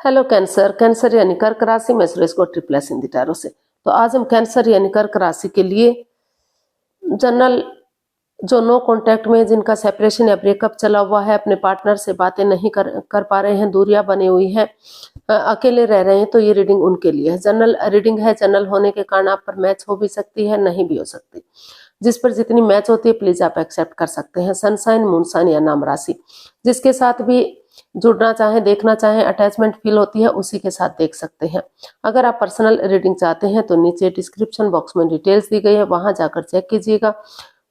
Hello cancer. Cancer यानी कर्क राशि में सुरेश को ट्रिप्लस हिंदी टैरो से। तो आज हम कैंसर यानी कर्क राशि के लिए जनरल जो नो कांटेक्ट में, जिनका सेपरेशन या ब्रेकअप चला हुआ है, अपने पार्टनर से बातें नहीं कर पा रहे हैं, दूरियां बनी हुई हैं, अकेले रह रहे हैं, तो ये रीडिंग उनके लिए है। जनरल रीडिंग है। जनरल होने के कारण आप पर मैच हो भी सकती है, नहीं भी हो सकती। जिस पर जितनी मैच होती है प्लीज आप एक्सेप्ट कर सकते हैं। सनसाइन, मूनसाइन या नाम राशि, जिसके साथ भी जुड़ना चाहें, देखना चाहें, अटैचमेंट फील होती है, उसी के साथ देख सकते हैं। अगर आप पर्सनल रीडिंग चाहते हैं तो नीचे डिस्क्रिप्शन बॉक्स में डिटेल्स दी गई है, वहां जाकर चेक कीजिएगा।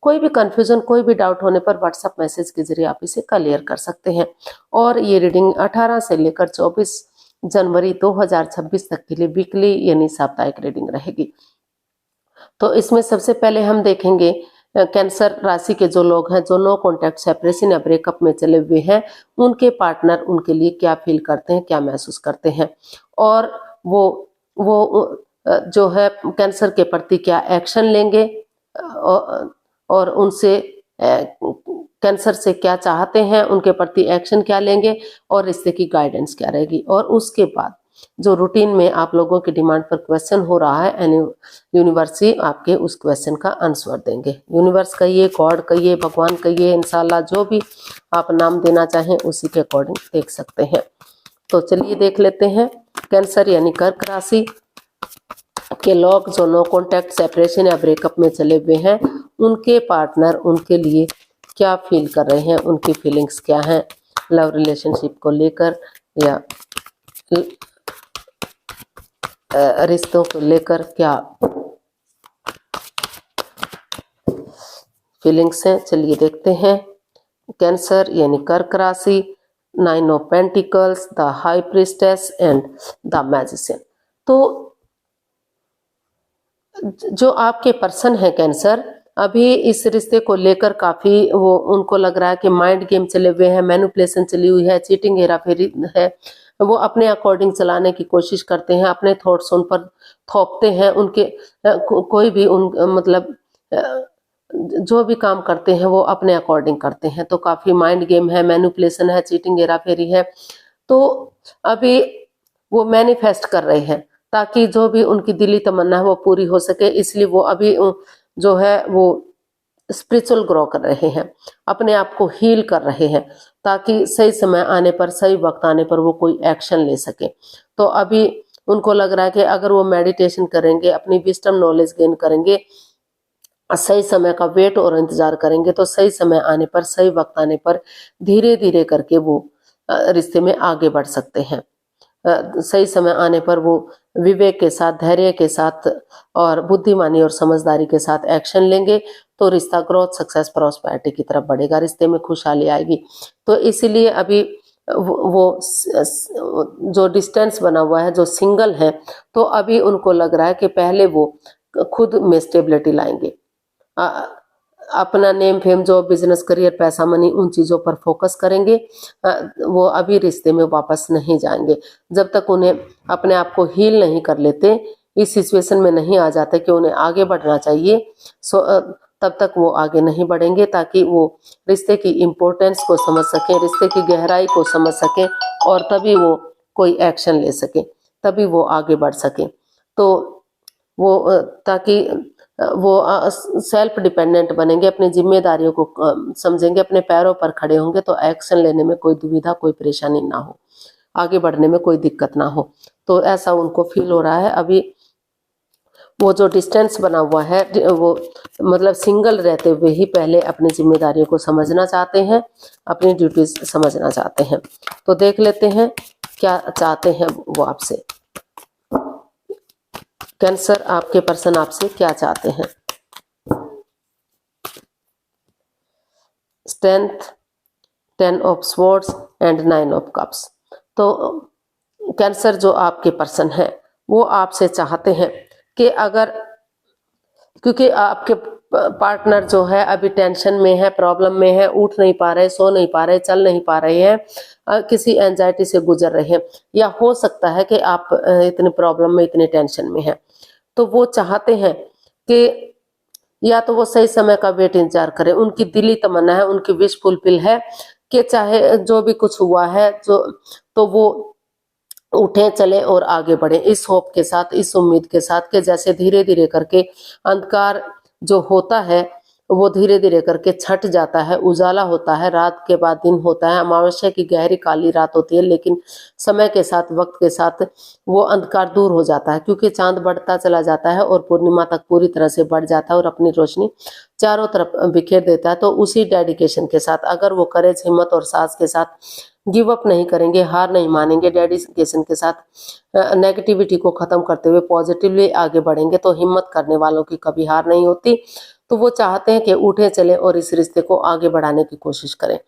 कोई भी कंफ्यूजन, कोई भी डाउट होने पर व्हाट्सएप मैसेज के जरिए आप इसे क्लियर कर सकते हैं। और ये रीडिंग 18 से लेकर 24 जनवरी 2026 तक के लिए वीकली यानी साप्ताहिक रीडिंग रहेगी। तो इसमें सबसे पहले हम देखेंगे कैंसर राशि के जो लोग हैं, जो नो कॉन्टैक्ट, सेपरेशन या ब्रेकअप में चले हुए हैं, उनके पार्टनर उनके लिए क्या फील करते हैं, क्या महसूस करते हैं, और वो जो है कैंसर के प्रति क्या एक्शन लेंगे, और उनसे कैंसर से क्या चाहते हैं, उनके प्रति एक्शन क्या लेंगे, और रिश्ते की गाइडेंस क्या रहेगी। और उसके बाद जो रूटीन में आप लोगों की डिमांड पर क्वेश्चन हो रहा है, यूनिवर्स ही आपके उस क्वेश्चन का आंसर देंगे। यूनिवर्स कहिए, गॉड कहिए, भगवान कहिए, इंशाल्लाह जो भी आप नाम देना चाहें उसी के अकॉर्डिंग देख सकते हैं। तो चलिए देख लेते हैं कैंसर यानी कर्क राशि के लोग जो नो कॉन्टैक्ट, सेपरेशन या ब्रेकअप में चले हुए हैं, उनके पार्टनर उनके लिए क्या फील कर रहे हैं, उनकी फीलिंग्स क्या हैं, लव रिलेशनशिप को लेकर या रिश्तों को लेकर क्या फीलिंग्स हैं। चलिए देखते हैं। कैंसर यानी कर्क राशि, 9 of pentacles, the high priestess and the magician. तो जो आपके पर्सन है कैंसर, अभी इस रिश्ते को लेकर काफी वो उनको लग रहा है कि माइंड गेम चले हुए हैं, मैनिपुलेशन चली हुई है, चीटिंग, हेराफेरी है। वो अपने अकॉर्डिंग चलाने की कोशिश करते हैं, अपने थॉट्स उन पर थोपते हैं। उनके कोई भी उन मतलब जो भी काम करते हैं वो अपने अकॉर्डिंग करते हैं। तो काफी माइंड गेम है, मैनिपुलेशन है, चीटिंग, हेराफेरी है। तो अभी वो मैनिफेस्ट कर रहे हैं ताकि जो भी उनकी दिली तमन्ना है वो पूरी हो सके। इसलिए वो अभी जो है वो स्पिरिचुअल ग्रो कर रहे हैं, अपने आप को हील कर रहे हैं, ताकि सही समय आने पर, सही वक्त आने पर वो कोई एक्शन ले सके। तो अभी उनको लग रहा है कि अगर वो मेडिटेशन करेंगे, अपनी विजडम नॉलेज गेन करेंगे, सही समय का वेट और इंतजार करेंगे, तो सही समय आने पर, सही वक्त आने पर धीरे धीरे करके वो रिश्ते में आगे बढ़ सकते हैं। सही समय आने पर वो विवेक के साथ, धैर्य के साथ और बुद्धिमानी और समझदारी के साथ एक्शन लेंगे, तो रिश्ता ग्रोथ, सक्सेस, प्रॉस्पेरिटी की तरफ बढ़ेगा, रिश्ते में खुशहाली आएगी। तो इसीलिए अभी वो जो डिस्टेंस बना हुआ है, जो सिंगल है, तो अभी उनको लग रहा है कि पहले वो खुद में स्टेबिलिटी लाएंगे, अपना name, fame, job, business, career, पैसा, मनी, उन चीज़ों पर फोकस करेंगे। वो अभी रिश्ते में वापस नहीं जाएंगे जब तक उन्हें अपने आप को हील नहीं कर लेते, इस सिचुएशन में नहीं आ जाते कि उन्हें आगे बढ़ना चाहिए। तब तक वो आगे नहीं बढ़ेंगे, ताकि वो रिश्ते की इम्पोर्टेंस को समझ सकें, रिश्ते की गहराई को समझ सकें, और तभी वो कोई एक्शन ले सकें, तभी वो आगे बढ़ सकें। तो वो ताकि वो सेल्फ डिपेंडेंट बनेंगे, अपनी जिम्मेदारियों को समझेंगे, अपने पैरों पर खड़े होंगे, तो एक्शन लेने में कोई दुविधा, कोई परेशानी ना हो, आगे बढ़ने में कोई दिक्कत ना हो। तो ऐसा उनको फील हो रहा है। अभी वो जो डिस्टेंस बना हुआ है, वो मतलब सिंगल रहते हुए ही पहले अपनी जिम्मेदारियों को समझना चाहते हैं, अपनी ड्यूटीज समझना चाहते हैं। तो देख लेते हैं क्या चाहते हैं वो आपसे। कैंसर, आपके पर्सन आपसे क्या चाहते हैं। Strength, 10 of swords and 9 of cups. तो कैंसर जो आपके पर्सन है, वो आपसे चाहते हैं कि अगर, क्योंकि आपके पार्टनर जो है अभी टेंशन में है, प्रॉब्लम में है, उठ नहीं पा रहे, सो नहीं पा रहे, चल नहीं पा रहे हैं, किसी एंजाइटी से गुजर रहे हैं, या हो सकता है कि आप इतनी प्रॉब्लम में, इतने टेंशन में हैं। तो वो चाहते हैं कि या तो वो सही समय का वेट इंतजार करें। उनकी दिली तमन्ना है, उनकी विश फुलफिल है कि चाहे जो भी कुछ हुआ है, तो वो उठे चले और आगे बढ़े इस होप के साथ, इस उम्मीद के साथ कि जैसे धीरे धीरे करके अंधकार जो होता है वो धीरे धीरे करके छट जाता है, उजाला होता है, रात के बाद दिन होता है, अमावस्या की गहरी काली रात होती है, लेकिन समय के साथ, वक्त के साथ वो अंधकार दूर हो जाता है, क्योंकि चांद बढ़ता चला जाता है और पूर्णिमा तक पूरी तरह से बढ़ जाता है और अपनी रोशनी चारों तरफ बिखेर देता है। तो उसी डेडिकेशन के साथ अगर वो करेज, हिम्मत और साहस के साथ गिव अप नहीं करेंगे, हार नहीं मानेंगे, डेडिकेशन के साथ नेगेटिविटी को खत्म करते हुए पॉजिटिवली आगे बढ़ेंगे, तो हिम्मत करने वालों की कभी हार नहीं होती। तो वो चाहते हैं कि उठे चले और इस रिश्ते को आगे बढ़ाने की कोशिश करें।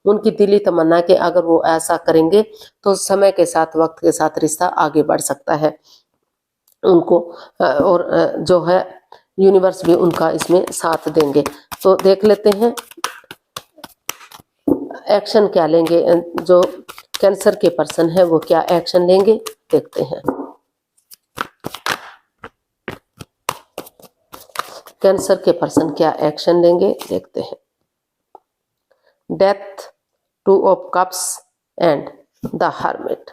उनकी दिली तमन्ना कि अगर वो ऐसा करेंगे तो समय के साथ, वक्त के साथ रिश्ता आगे बढ़ सकता है उनको, और जो है यूनिवर्स भी उनका इसमें साथ देंगे। तो देख लेते हैं एक्शन क्या लेंगे, जो कैंसर के पर्सन है वो क्या एक्शन लेंगे, देखते हैं। कैंसर के पर्सन क्या एक्शन लेंगे, देखते हैं। Death, 2 of cups and the hermit.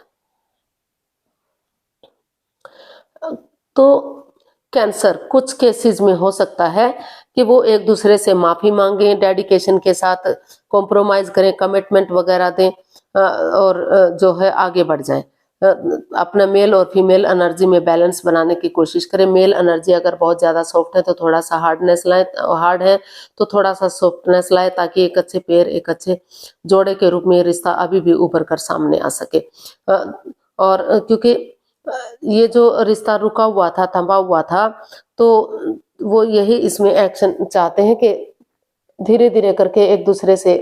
तो कैंसर कुछ केसेस में हो सकता है कि वो एक दूसरे से माफी मांगे, डेडिकेशन के साथ कॉम्प्रोमाइज करें, कमिटमेंट वगैरह दें, और जो है आगे बढ़ जाए, अपना मेल और फीमेल एनर्जी में बैलेंस बनाने की कोशिश करें। मेल एनर्जी अगर बहुत ज़्यादा सॉफ्ट है तो थोड़ा सा हार्डनेस लाए, हार्ड है तो थोड़ा सा सॉफ्टनेस लाए, ताकि एक अच्छे पेयर, एक अच्छे जोड़े के रूप में ये रिश्ता अभी भी उभर कर सामने आ सके। और क्योंकि ये जो रिश्ता रुका हुआ था, थमा हुआ था, तो वो यही इसमें एक्शन चाहते हैं कि धीरे धीरे करके एक दूसरे से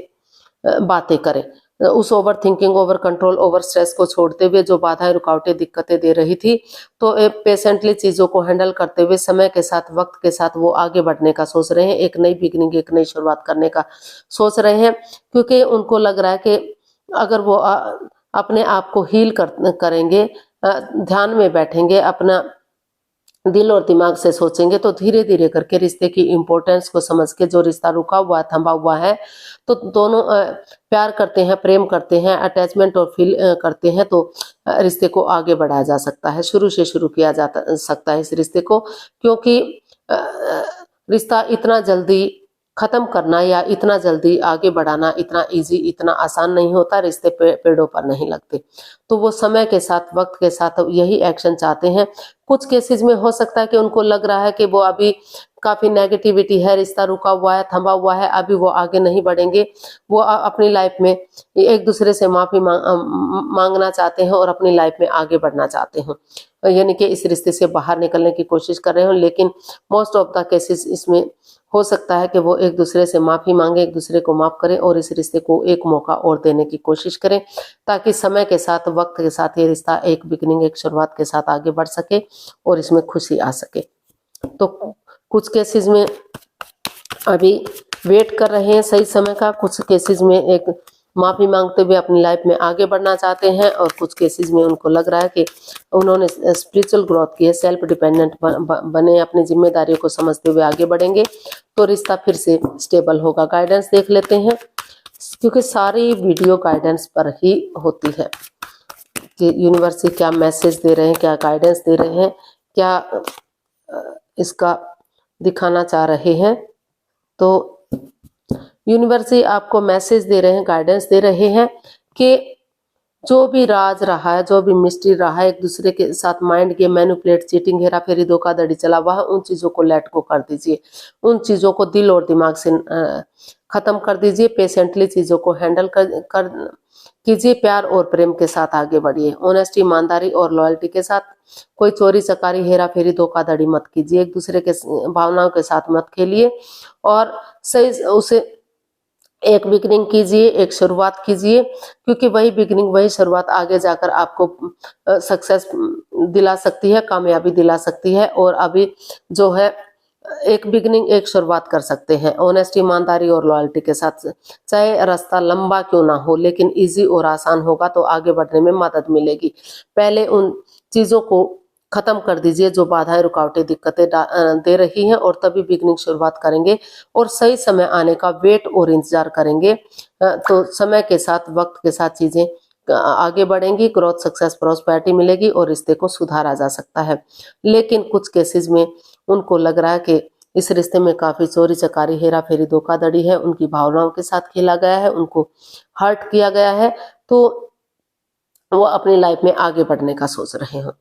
बातें करें, उस over thinking, over control, over stress को छोड़ते हुए जो बाधाएं, रुकावटें, दिक्कतें दे रही थी, तो पेशेंटली चीजों को हैंडल करते हुए समय के साथ, वक्त के साथ वो आगे बढ़ने का सोच रहे हैं, एक नई बिगनिंग, एक नई शुरुआत करने का सोच रहे हैं, क्योंकि उनको लग रहा है कि अगर वो अपने आप को हील करेंगे, ध्यान में बैठेंगे, अपना दिल और दिमाग से सोचेंगे, तो धीरे धीरे करके रिश्ते की इम्पोर्टेंस को समझ के, जो रिश्ता रुका हुआ, थमा हुआ है, तो दोनों प्यार करते हैं, प्रेम करते हैं, अटैचमेंट और फील करते हैं, तो रिश्ते को आगे बढ़ाया जा सकता है, शुरू से शुरू किया जा सकता है इस रिश्ते को, क्योंकि रिश्ता इतना जल्दी खत्म करना या इतना जल्दी आगे बढ़ाना इतना इजी, इतना आसान नहीं होता, रिश्ते पेड़ों पर नहीं लगते। तो वो समय के साथ, वक्त के साथ यही एक्शन चाहते हैं। कुछ केसेस में हो सकता है कि उनको लग रहा है कि वो अभी काफी नेगेटिविटी है, रिश्ता रुका हुआ है, थमा हुआ है, अभी वो आगे नहीं बढ़ेंगे, वो अपनी लाइफ में एक दूसरे से माफी मांगना चाहते हैं और अपनी लाइफ में आगे बढ़ना चाहते हैं, यानी कि इस रिश्ते से बाहर निकलने की कोशिश कर रहे हो। लेकिन मोस्ट ऑफ द केसेस इसमें हो सकता है कि वो एक दूसरे से माफी मांगे, एक दूसरे को माफ करें और इस रिश्ते को एक मौका और देने की कोशिश करें, ताकि समय के साथ, वक्त के साथ ये रिश्ता एक बिगनिंग, एक शुरुआत के साथ आगे बढ़ सके और इसमें खुशी आ सके। तो कुछ केसेस में अभी वेट कर रहे हैं सही समय का, कुछ केसेस में एक माफी मांगते हुए अपनी लाइफ में आगे बढ़ना चाहते हैं, और कुछ केसेस में उनको लग रहा है कि उन्होंने स्पिरिचुअल ग्रोथ की है, सेल्फ डिपेंडेंट बने, अपनी जिम्मेदारियों को समझते हुए आगे बढ़ेंगे, तो रिश्ता फिर से स्टेबल होगा। गाइडेंस देख लेते हैं, क्योंकि सारी वीडियो गाइडेंस पर ही होती है कि यूनिवर्स क्या मैसेज दे रहे हैं, क्या गाइडेंस दे रहे हैं, क्या इसका दिखाना चाह रहे हैं। तो यूनिवर्स आपको मैसेज दे रहे हैं, गाइडेंस दे रहे हैं कि जो भी राज रहा है, जो भी मिस्ट्री रहा है, एक दूसरे के साथ माइंड गेम, मैनिपुलेट, चीटिंग, हेरा फेरी, धोखाधड़ी चला हुआ है, उन चीजों को लेट को कर दीजिए, उन चीजों को दिल और दिमाग से खत्म कर दीजिए, पेशेंटली चीजों को हैंडल कर कीजिए, प्यार और प्रेम के साथ आगे बढ़िए, ऑनेस्टी, ईमानदारी और लॉयल्टी के साथ, कोई चोरी चकारी, हेरा फेरी, धोखाधड़ी मत कीजिए, एक दूसरे के भावनाओं के साथ मत खेलिए, और सही उसे एक बिगनिंग कीजिए, एक शुरुआत कीजिए, क्योंकि वही बिगनिंग, वही शुरुआत आगे जाकर आपको सक्सेस दिला सकती है, कामयाबी दिला सकती है। और अभी जो है एक बिगनिंग, एक शुरुआत कर सकते हैं ऑनेस्टी, ईमानदारी और लॉयल्टी के साथ, चाहे रास्ता लंबा क्यों ना हो, लेकिन इजी और आसान होगा तो आगे बढ़ने में मदद मिलेगी। पहले उन चीजों को खत्म कर दीजिए जो बाधाएं, रुकावटें, दिक्कतें दे रही हैं, और तभी बिगनिंग शुरुआत करेंगे और सही समय आने का वेट और इंतजार करेंगे। तो समय के साथ, वक्त के साथ चीजें आगे बढ़ेंगी, ग्रोथ, सक्सेस, प्रॉस्पेरिटी मिलेगी और रिश्ते को सुधारा जा सकता है। लेकिन कुछ केसेस में उनको लग रहा है कि इस रिश्ते में काफी चोरी चकारी, हेरा फेरी, धोखाधड़ी है, उनकी भावनाओं के साथ खेला गया है, उनको हर्ट किया गया है, तो वो अपनी लाइफ में आगे बढ़ने का सोच रहे हो।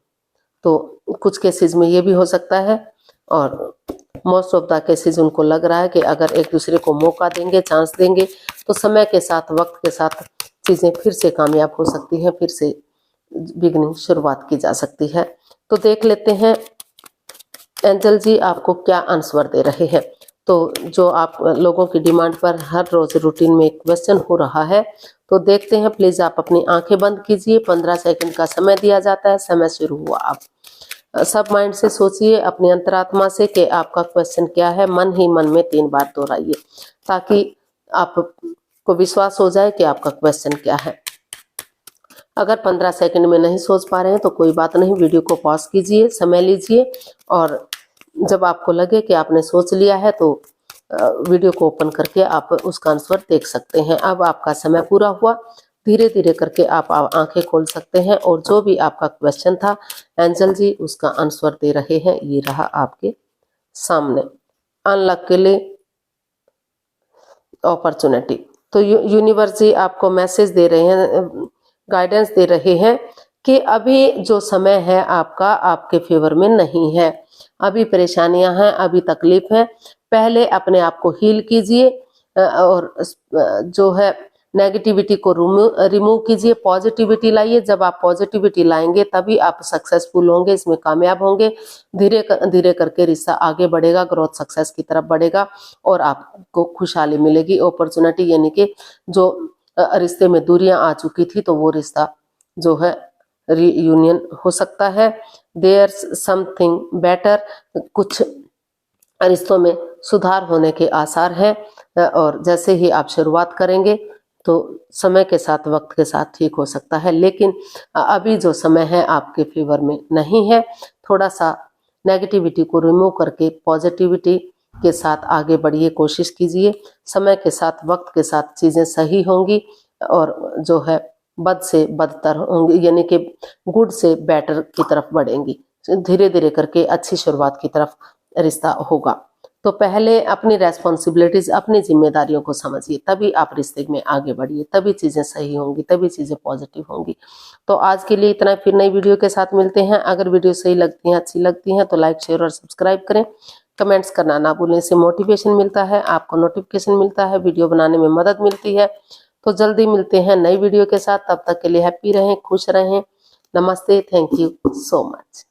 तो कुछ केसेस में ये भी हो सकता है और मोस्ट ऑफ द केसेस उनको लग रहा है कि अगर एक दूसरे को मौका देंगे, चांस देंगे, तो समय के साथ, वक्त के साथ चीजें फिर से कामयाब हो सकती हैं, फिर से बिगनिंग, शुरुआत की जा सकती है। तो देख लेते हैं एंजल जी आपको क्या आंसर दे रहे हैं। तो जो आप लोगों की डिमांड पर हर रोज रूटीन में क्वेश्चन हो रहा है, तो देखते हैं। प्लीज आप अपनी आंखें बंद कीजिए, 15 सेकंड का समय दिया जाता है। समय शुरू हुआ। आप सब माइंड से सोचिए, अपनी अंतरात्मा से, कि आपका क्वेश्चन क्या है। मन ही मन में 3 बार दोहराइए ताकि आपको विश्वास हो जाए कि आपका क्वेश्चन क्या है। अगर 15 सेकंड में नहीं सोच पा रहे हैं तो कोई बात नहीं, वीडियो को पॉज कीजिए, समय लीजिए और जब आपको लगे कि आपने सोच लिया है तो वीडियो को ओपन करके आप उसका आंसर देख सकते हैं। अब आपका समय पूरा हुआ। धीरे धीरे करके आप आंखें खोल सकते हैं और जो भी आपका क्वेश्चन था एंजल जी उसका आंसर दे रहे हैं। ये रहा आपके सामने। Unluckily opportunity. तो यूनिवर्स जी आपको मैसेज दे रहे हैं, गाइडेंस दे रहे हैं कि अभी जो समय है आपका आपके फेवर में नहीं है। अभी परेशानियां हैं, अभी तकलीफ है। पहले अपने आप को हील कीजिए और जो है नेगेटिविटी को रिमूव कीजिए, पॉजिटिविटी लाइए। जब आप पॉजिटिविटी लाएंगे तभी आप सक्सेसफुल होंगे, इसमें कामयाब होंगे। धीरे धीरे करके रिश्ता आगे बढ़ेगा, ग्रोथ, सक्सेस की तरफ बढ़ेगा और आपको खुशहाली मिलेगी। अपॉर्चुनिटी यानी कि जो रिश्ते में दूरियां आ चुकी थी तो वो रिश्ता जो है रीयूनियन हो सकता है। देयर्स समथिंग बेटर, कुछ रिश्तों में सुधार होने के आसार हैं और जैसे ही आप शुरुआत करेंगे तो समय के साथ, वक्त के साथ ठीक हो सकता है। लेकिन अभी जो समय है आपके फेवर में नहीं है। थोड़ा सा नेगेटिविटी को रिमूव करके पॉजिटिविटी के साथ आगे बढ़िए, कोशिश कीजिए। समय के साथ, वक्त के साथ चीजें सही होंगी और जो है बद से बदतर होंगी, यानी कि गुड से बेटर की तरफ बढ़ेंगी। धीरे धीरे करके अच्छी शुरुआत की तरफ रिश्ता होगा। तो पहले अपनी रेस्पॉन्सिबिलिटीज, अपनी जिम्मेदारियों को समझिए, तभी आप रिश्ते में आगे बढ़िए, तभी चीजें सही होंगी, तभी चीजें पॉजिटिव होंगी। तो आज के लिए इतना, फिर नई वीडियो के साथ मिलते हैं। अगर वीडियो सही लगती है, अच्छी लगती है तो लाइक, शेयर और सब्सक्राइब करें। कमेंट्स करना ना भूलें, इससे मोटिवेशन मिलता है, आपको नोटिफिकेशन मिलता है, वीडियो बनाने में मदद मिलती है। तो जल्दी मिलते हैं नई वीडियो के साथ। तब तक के लिए हैप्पी रहें, खुश रहें। नमस्ते, थैंक यू सो मच।